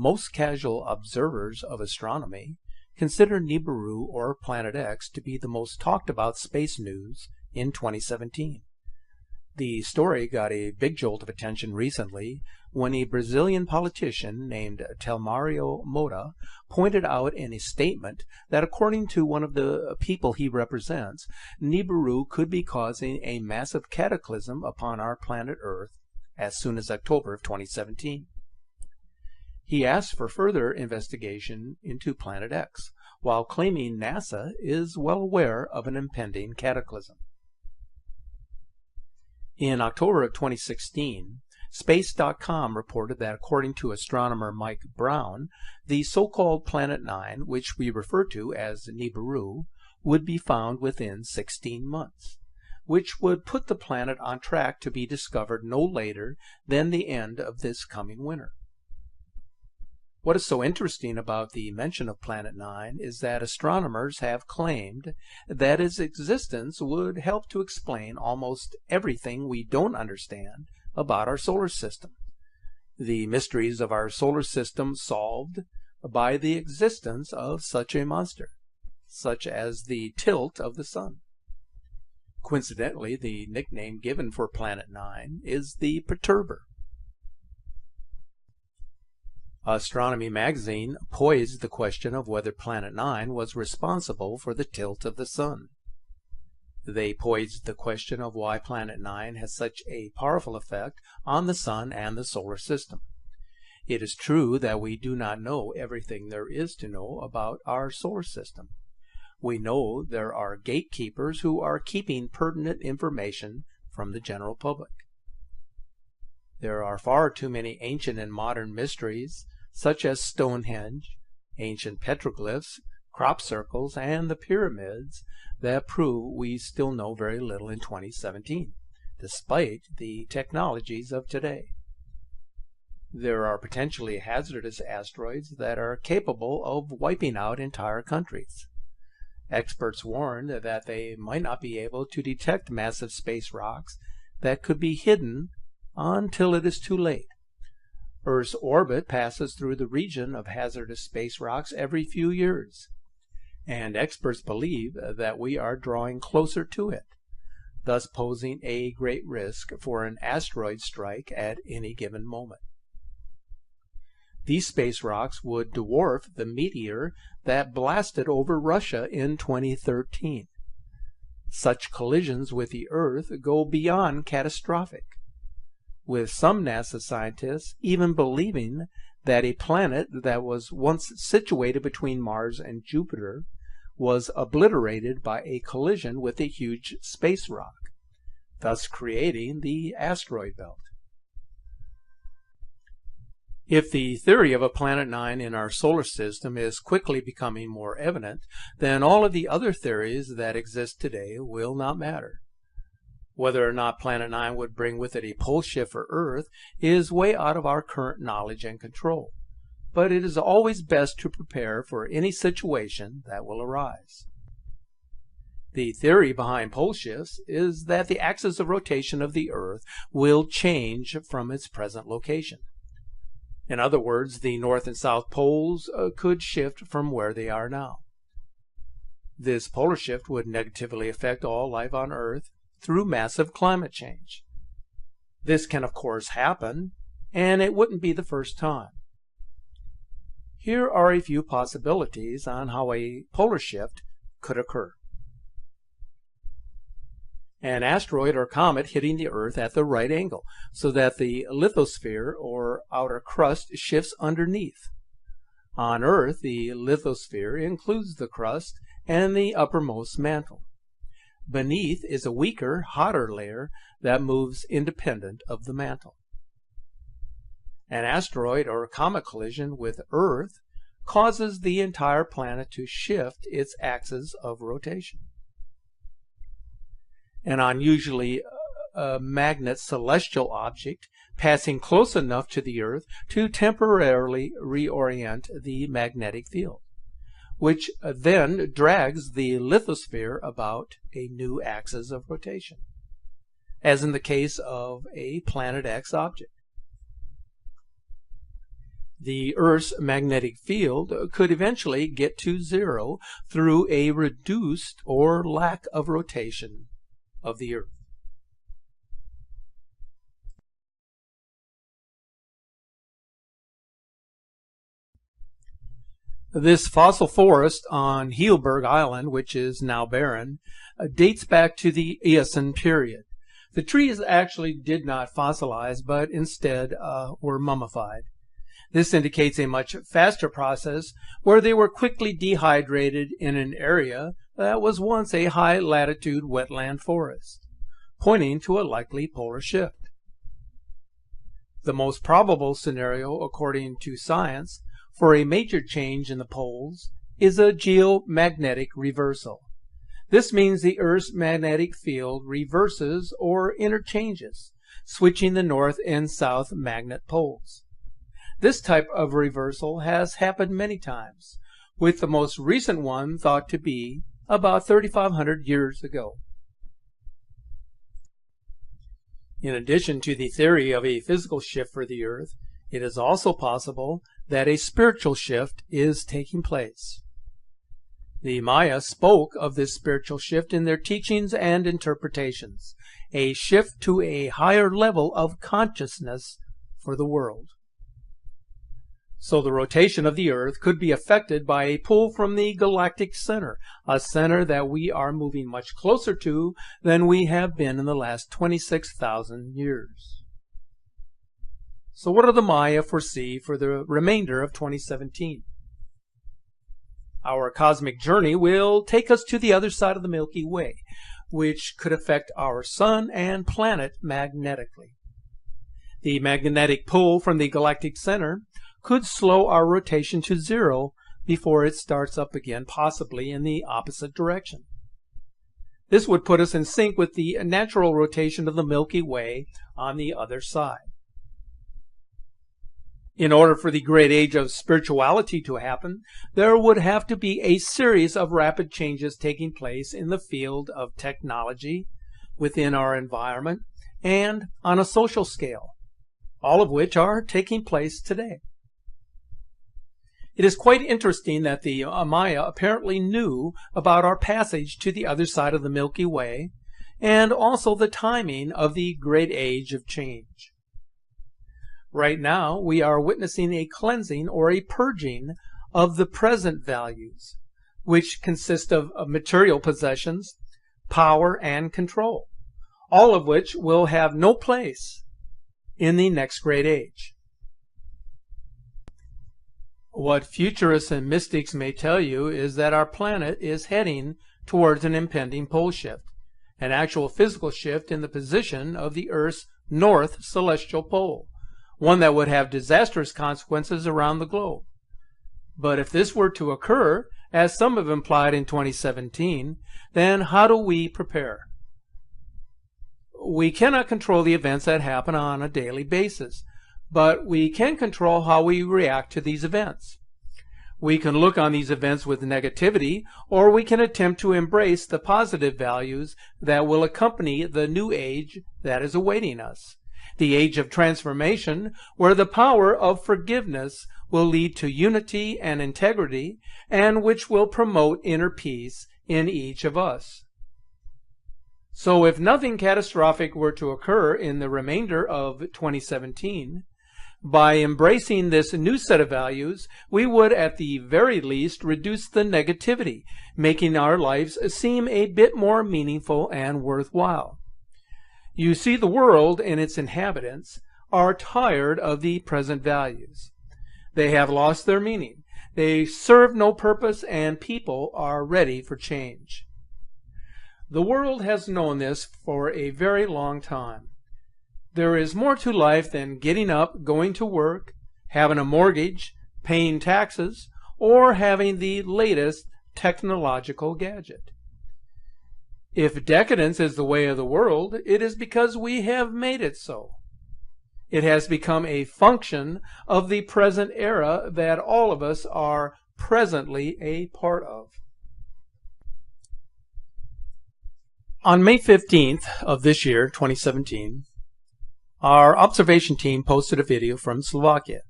Most casual observers of astronomy consider Nibiru or Planet X to be the most talked about space news in 2017. The story got a big jolt of attention recently when a Brazilian politician named Telmario Moda pointed out in a statement that according to one of the people he represents, Nibiru could be causing a massive cataclysm upon our planet Earth as soon as October of 2017. He asked for further investigation into Planet X, while claiming NASA is well aware of an impending cataclysm. In October of 2016, Space.com reported that according to astronomer Mike Brown, the so-called Planet 9, which we refer to as Nibiru, would be found within 16 months, which would put the planet on track to be discovered no later than the end of this coming winter. What is so interesting about the mention of Planet 9 is that astronomers have claimed that its existence would help to explain almost everything we don't understand about our solar system. The mysteries of our solar system solved by the existence of such a monster, such as the tilt of the sun. Coincidentally, the nickname given for Planet 9 is the Perturber. Astronomy magazine posed the question of whether Planet 9 was responsible for the tilt of the sun. They posed the question of why Planet 9 has such a powerful effect on the sun and the solar system. It is true that we do not know everything there is to know about our solar system. We know there are gatekeepers who are keeping pertinent information from the general public. There are far too many ancient and modern mysteries, such as Stonehenge, ancient petroglyphs, crop circles, and the pyramids, that prove we still know very little in 2017, despite the technologies of today. There are potentially hazardous asteroids that are capable of wiping out entire countries. Experts warned that they might not be able to detect massive space rocks that could be hidden until it is too late. Earth's orbit passes through the region of hazardous space rocks every few years, and experts believe that we are drawing closer to it, thus posing a great risk for an asteroid strike at any given moment. These space rocks would dwarf the meteor that blasted over Russia in 2013. Such collisions with the Earth go beyond catastrophic, with some NASA scientists even believing that a planet that was once situated between Mars and Jupiter was obliterated by a collision with a huge space rock, thus creating the asteroid belt. If the theory of a Planet 9 in our solar system is quickly becoming more evident, then all of the other theories that exist today will not matter. Whether or not Planet 9 would bring with it a pole shift for Earth is way out of our current knowledge and control, but it is always best to prepare for any situation that will arise. The theory behind pole shifts is that the axis of rotation of the Earth will change from its present location. In other words, the North and South poles could shift from where they are now. This polar shift would negatively affect all life on Earth through massive climate change. This can of course happen, and it wouldn't be the first time. Here are a few possibilities on how a polar shift could occur. An asteroid or comet hitting the Earth at the right angle, so that the lithosphere or outer crust shifts underneath. On Earth, the lithosphere includes the crust and the uppermost mantle. Beneath is a weaker, hotter layer that moves independent of the mantle. An asteroid or comet collision with Earth causes the entire planet to shift its axis of rotation. An unusually magnet celestial object passing close enough to the Earth to temporarily reorient the magnetic field, which then drags the lithosphere about a new axis of rotation, as in the case of a Planet X object. The Earth's magnetic field could eventually get to zero through a reduced or lack of rotation of the Earth. This fossil forest on Healberg Island, which is now barren, dates back to the Eocene period. The trees actually did not fossilize, but instead were mummified. This indicates a much faster process where they were quickly dehydrated in an area that was once a high-latitude wetland forest, pointing to a likely polar shift. The most probable scenario, according to science, for a major change in the poles is a geomagnetic reversal. This means the Earth's magnetic field reverses or interchanges, switching the north and south magnet poles. This type of reversal has happened many times, with the most recent one thought to be about 3,500 years ago. In addition to the theory of a physical shift for the Earth, it is also possible that a spiritual shift is taking place. The Maya spoke of this spiritual shift in their teachings and interpretations, a shift to a higher level of consciousness for the world. So the rotation of the Earth could be affected by a pull from the galactic center, a center that we are moving much closer to than we have been in the last 26,000 years. So what do the Maya foresee for the remainder of 2017? Our cosmic journey will take us to the other side of the Milky Way, which could affect our sun and planet magnetically. The magnetic pull from the galactic center could slow our rotation to zero before it starts up again, possibly in the opposite direction. This would put us in sync with the natural rotation of the Milky Way on the other side. In order for the great age of spirituality to happen, there would have to be a series of rapid changes taking place in the field of technology, within our environment, and on a social scale, all of which are taking place today. It is quite interesting that the Maya apparently knew about our passage to the other side of the Milky Way, and also the timing of the great age of change. Right now, we are witnessing a cleansing or a purging of the present values, which consist of material possessions, power, and control, all of which will have no place in the next great age. What futurists and mystics may tell you is that our planet is heading towards an impending pole shift, an actual physical shift in the position of the Earth's north celestial pole, one that would have disastrous consequences around the globe. But if this were to occur, as some have implied in 2017, then how do we prepare? We cannot control the events that happen on a daily basis, but we can control how we react to these events. We can look on these events with negativity, or we can attempt to embrace the positive values that will accompany the new age that is awaiting us, the age of transformation, where the power of forgiveness will lead to unity and integrity, and which will promote inner peace in each of us. So if nothing catastrophic were to occur in the remainder of 2017, by embracing this new set of values, we would at the very least reduce the negativity, making our lives seem a bit more meaningful and worthwhile. You see, the world and its inhabitants are tired of the present values. They have lost their meaning. They serve no purpose, and people are ready for change. The world has known this for a very long time. There is more to life than getting up, going to work, having a mortgage, paying taxes, or having the latest technological gadget. If decadence is the way of the world, it is because we have made it so. It has become a function of the present era that all of us are presently a part of. On May 15th of this year, 2017, our observation team posted a video from Slovakia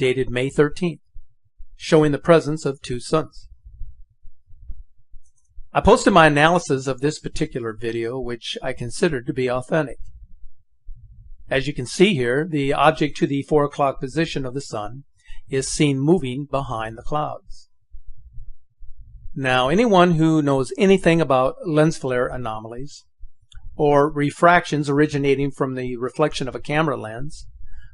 dated May 13th, showing the presence of two suns. I posted my analysis of this particular video, which I considered to be authentic. As you can see here, the object to the 4 o'clock position of the sun is seen moving behind the clouds. Now, anyone who knows anything about lens flare anomalies or refractions originating from the reflection of a camera lens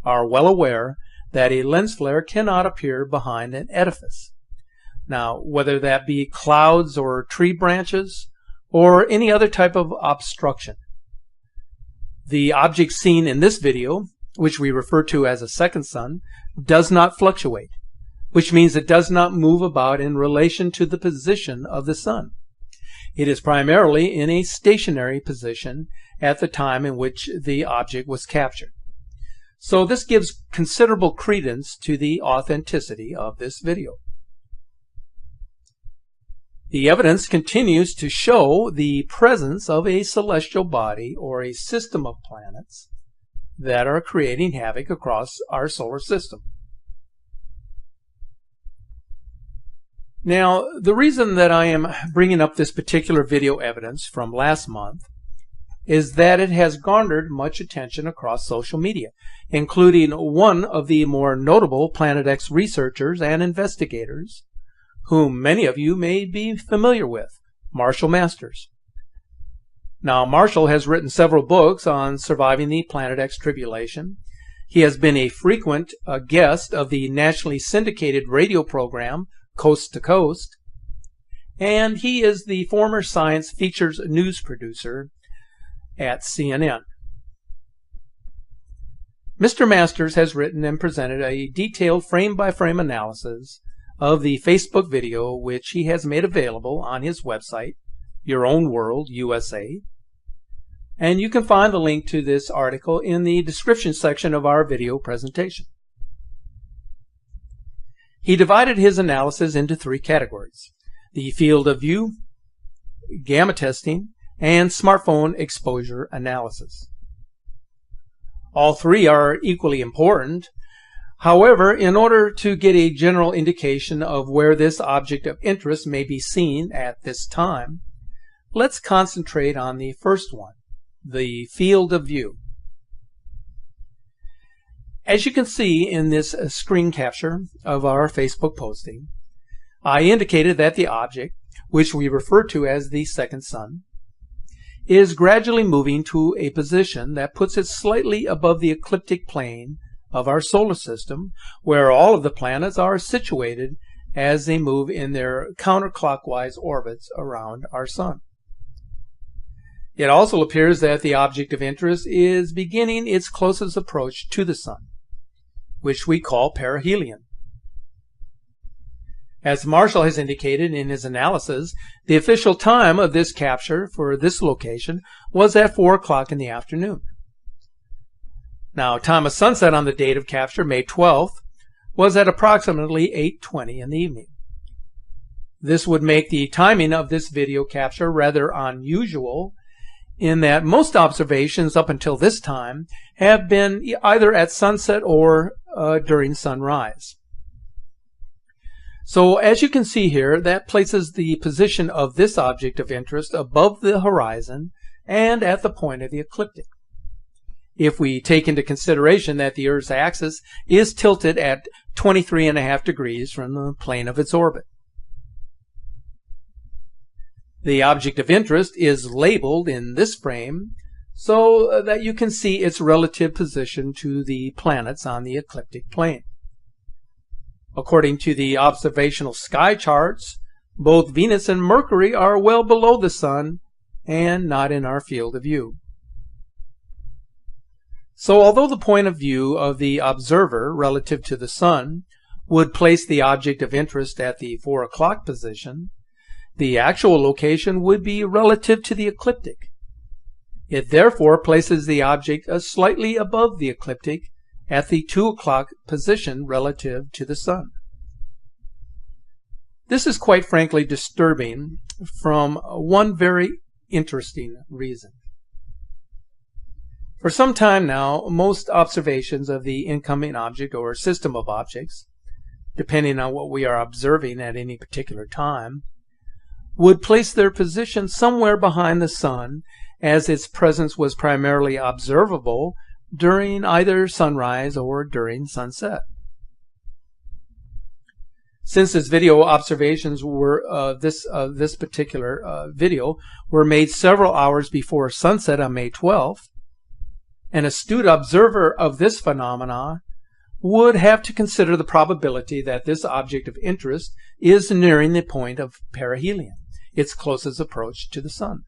are well aware that a lens flare cannot appear behind an edifice. Now, whether that be clouds or tree branches or any other type of obstruction. The object seen in this video, which we refer to as a second sun, does not fluctuate, which means it does not move about in relation to the position of the sun. It is primarily in a stationary position at the time in which the object was captured. So this gives considerable credence to the authenticity of this video. The evidence continues to show the presence of a celestial body or a system of planets that are creating havoc across our solar system. Now, the reason that I am bringing up this particular video evidence from last month is that it has garnered much attention across social media, including one of the more notable Planet X researchers and investigators, whom many of you may be familiar with, Marshall Masters. Now, Marshall has written several books on surviving the Planet X tribulation. He has been a frequent guest of the nationally syndicated radio program Coast to Coast, and he is the former Science Features news producer at CNN. Mr. Masters has written and presented a detailed frame-by-frame analysis of the Facebook video, which he has made available on his website, Your Own World USA. And you can find the link to this article in the description section of our video presentation. He divided his analysis into 3 categories: the field of view, gamma testing, and smartphone exposure analysis. All 3 are equally important. However, in order to get a general indication of where this object of interest may be seen at this time, let's concentrate on the first one, the field of view. As you can see in this screen capture of our Facebook posting, I indicated that the object, which we refer to as the second sun, is gradually moving to a position that puts it slightly above the ecliptic plane of our solar system, where all of the planets are situated as they move in their counterclockwise orbits around our sun. It also appears that the object of interest is beginning its closest approach to the sun, which we call perihelion. As Marshall has indicated in his analysis, the official time of this capture for this location was at 4 o'clock in the afternoon. Now, time of sunset on the date of capture, May 12th, was at approximately 8:20 in the evening. This would make the timing of this video capture rather unusual, in that most observations up until this time have been either at sunset or during sunrise. So as you can see here, that places the position of this object of interest above the horizon and at the point of the ecliptic, if we take into consideration that the Earth's axis is tilted at 23.5 degrees from the plane of its orbit. The object of interest is labeled in this frame so that you can see its relative position to the planets on the ecliptic plane. According to the observational sky charts, both Venus and Mercury are well below the sun and not in our field of view. So although the point of view of the observer relative to the sun would place the object of interest at the 4 o'clock position, the actual location would be relative to the ecliptic. It therefore places the object slightly above the ecliptic at the 2 o'clock position relative to the sun. This is quite frankly disturbing from one very interesting reason. For some time now, most observations of the incoming object or system of objects, depending on what we are observing at any particular time, would place their position somewhere behind the sun, as its presence was primarily observable during either sunrise or during sunset. Since this video observations were this particular video were made several hours before sunset on May 12th, an astute observer of this phenomena would have to consider the probability that this object of interest is nearing the point of perihelion, its closest approach to the sun.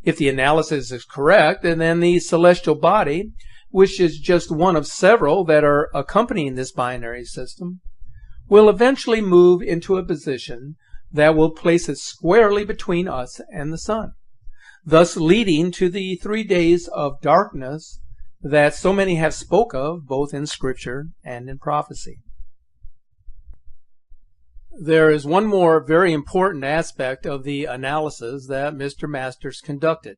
If the analysis is correct, then the celestial body, which is just one of several that are accompanying this binary system, will eventually move into a position that will place it squarely between us and the sun, thus leading to the 3 days of darkness that so many have spoke of both in Scripture and in prophecy. There is one more very important aspect of the analysis that Mr. Masters conducted.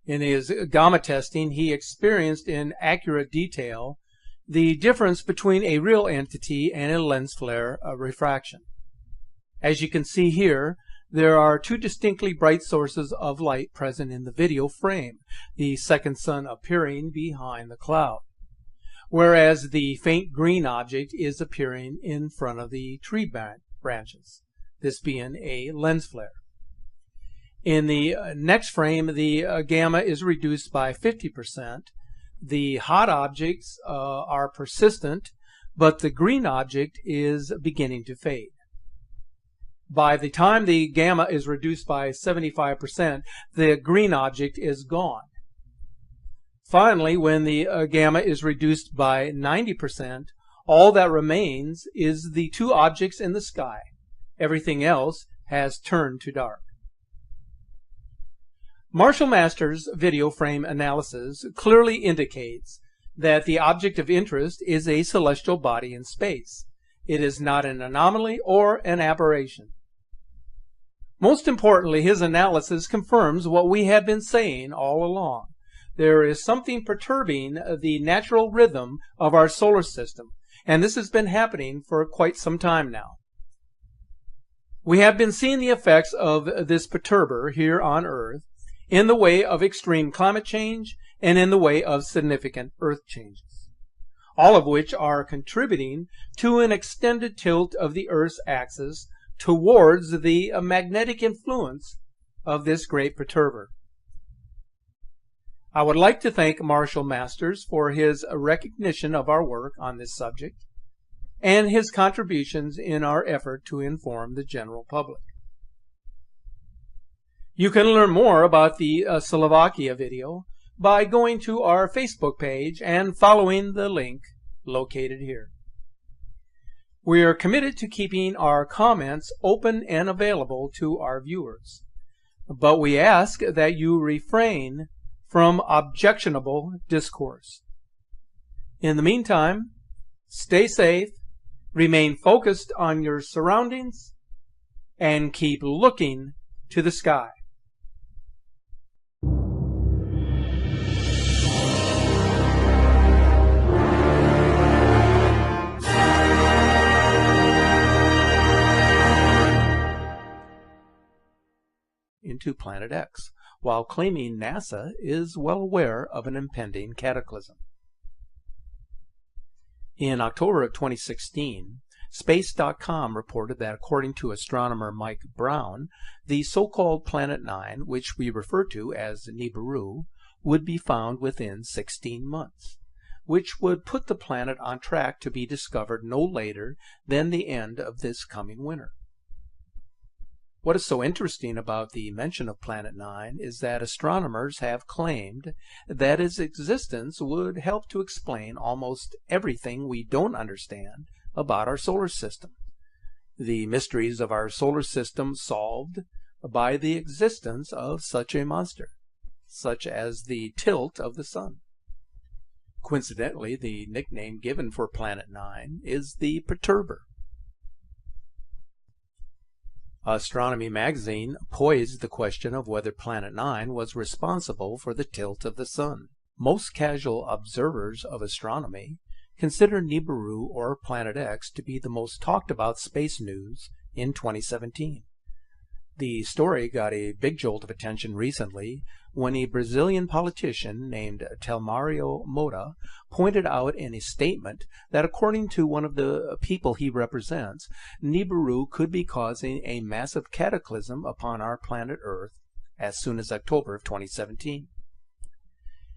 In his gamma testing, he experienced in accurate detail the difference between a real entity and a lens flare refraction. As you can see here, there are two distinctly bright sources of light present in the video frame, the second sun appearing behind the cloud, whereas the faint green object is appearing in front of the tree branches, this being a lens flare. In the next frame, the gamma is reduced by 50%. The hot objects are persistent, but the green object is beginning to fade. By the time the gamma is reduced by 75%, the green object is gone. Finally, when the gamma is reduced by 90%, all that remains is the two objects in the sky. Everything else has turned to dark. Marshall Masters' video frame analysis clearly indicates that the object of interest is a celestial body in space. It is not an anomaly or an aberration. Most importantly, his analysis confirms what we have been saying all along. There is something perturbing the natural rhythm of our solar system, and this has been happening for quite some time now. We have been seeing the effects of this perturber here on Earth in the way of extreme climate change and in the way of significant Earth changes, all of which are contributing to an extended tilt of the Earth's axis towards the magnetic influence of this great perturber. I would like to thank Marshall Masters for his recognition of our work on this subject and his contributions in our effort to inform the general public. You can learn more about the Slovakia video by going to our Facebook page and following the link located here. We are committed to keeping our comments open and available to our viewers, but we ask that you refrain from objectionable discourse. In the meantime, stay safe, remain focused on your surroundings, and keep looking to the sky. Into Planet X, while claiming NASA is well aware of an impending cataclysm. In October of 2016, Space.com reported that according to astronomer Mike Brown, the so-called Planet 9, which we refer to as Nibiru, would be found within 16 months, which would put the planet on track to be discovered no later than the end of this coming winter. What is so interesting about the mention of Planet 9 is that astronomers have claimed that its existence would help to explain almost everything we don't understand about our solar system. The mysteries of our solar system solved by the existence of such a monster, such as the tilt of the sun. Coincidentally, the nickname given for Planet 9 is the perturber. Astronomy magazine posed the question of whether Planet 9 was responsible for the tilt of the Sun. Most casual observers of astronomy consider Nibiru or Planet X to be the most talked about space news in 2017. The story got a big jolt of attention recently when a Brazilian politician named Telmario Mota pointed out in a statement that according to one of the people he represents, Nibiru could be causing a massive cataclysm upon our planet Earth as soon as October of 2017.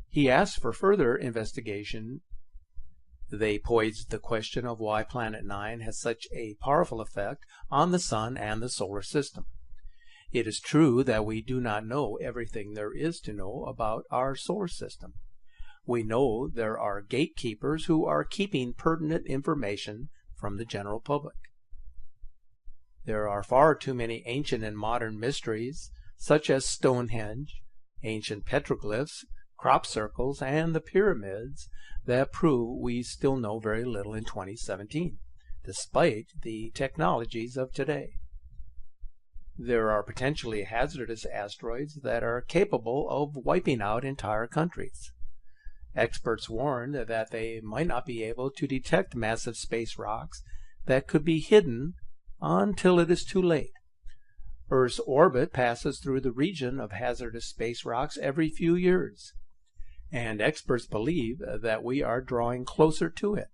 He asked for further investigation. They posed the question of why Planet 9 has such a powerful effect on the Sun and the solar system. It is true that we do not know everything there is to know about our solar system. We know there are gatekeepers who are keeping pertinent information from the general public. There are far too many ancient and modern mysteries, such as Stonehenge, ancient petroglyphs, crop circles, and the pyramids, that prove we still know very little in 2017, despite the technologies of today. There are potentially hazardous asteroids that are capable of wiping out entire countries. Experts warned that they might not be able to detect massive space rocks that could be hidden until it is too late. Earth's orbit passes through the region of hazardous space rocks every few years, and experts believe that we are drawing closer to it.